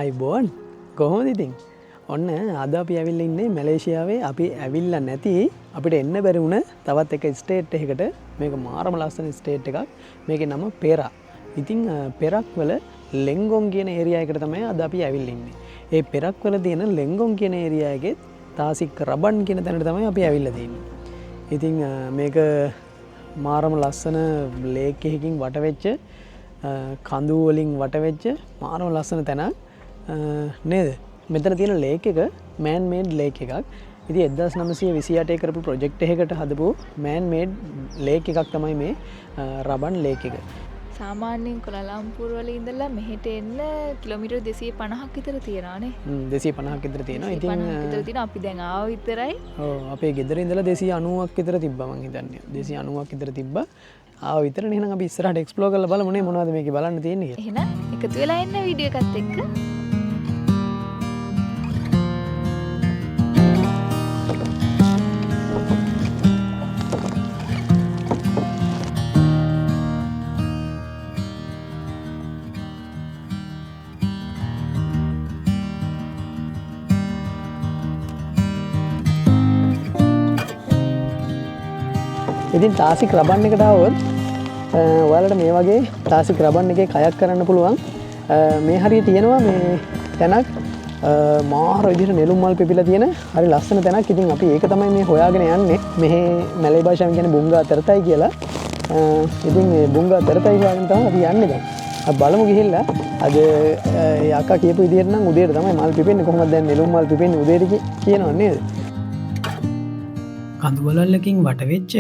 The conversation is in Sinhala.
ආයිබෝන් කොහොමද ඉතින් ඔන්න අද අපි ඇවිල්ලා ඉන්නේ මැලේසියාවේ අපි ඇවිල්ලා නැති අපිට එන්න බැරි වුණ තවත් එක ස්ටේට් එකකට මේක මාරම ලස්සන ස්ටේට් එකක් මේකේ නම පෙරා. ඉතින් පෙරක් වල ලෙන්ගොන් කියන ඒරියා එකට තමයි අද අපි ඇවිල්ලා ඉන්නේ. ඒ පෙරක් වල තියෙන ලෙන්ගොන් කියන ඒරියා එකේ තාසික් රබන් කියන තැනට තමයි අපි ඇවිල්ලා තියෙන්නේ. ඉතින් මේක මාරම ලස්සන ලේක් එකකින් වට වෙච්ච කඳු වලින් වට වෙච්ච මාරම ලස්සන තැනක් නේද? මෙතන තියෙන ලේක් එක මෑන් මේඩ් ලේක් එකක්. ඉතින් 1928 කරපු ප්‍රොජෙක්ට් එකකට හදපු මෑන් මේඩ් ලේක් එකක් තමයි මේ රබන් ලේක් එක. සාමාන්‍යයෙන් කොලාලම්පුර වල ඉඳලා මෙහෙට එන්න කිලෝමීටර් 250ක් විතර තියෙනවානේ. 250ක් විතර තියෙනවා. ඉතින් 250ක් විතර තියෙනවා. අපි දැන් ආව විතරයි. ඔව් අපේ ගෙදර ඉඳලා 290ක් විතර තිබ්බා මං හිතන්නේ. 290ක් විතර තිබ්බා. ආව විතරනේ. එහෙනම් අපි ඉස්සරහට එක්ස්ප්ලෝර් කරලා බලමු නේ මොනවද මේකේ බලන්න තියෙන්නේ කියලා. එහෙනම් එකතු වෙලා එන්න වීඩියෝ එකත් එක්ක. ඉතින් තාසික් රබන් එකට આવොත් ඔයාලට මේ වගේ තාසික් රබන් එකේ කයක් කරන්න පුළුවන්. මේ හරිය තියෙනවා මේ තැනක් මාර විදිහට නෙළුම් මල් පිපිලා තියෙන හරි ලස්සන තැනක්. ඉතින් අපි ඒක තමයි මේ හොයාගෙන යන්නේ. මෙහි මැලේ භාෂාවෙන් කියන්නේ බුංගා තරතයි කියලා. ඉතින් මේ බුංගා තරතයි හොයාගෙන තමයි අපි යන්නේ දැන්. අපි බලමු ගිහිල්ලා අද අක්කා කියපු විදිහට නම් උදේට තමයි මල් පිපෙන්නේ. කොහොමද දැන් නෙළුම් මල් පිපෙන්නේ උදේට කියනවා නේද? කඳු වලල්ලකින් වට වෙච්ච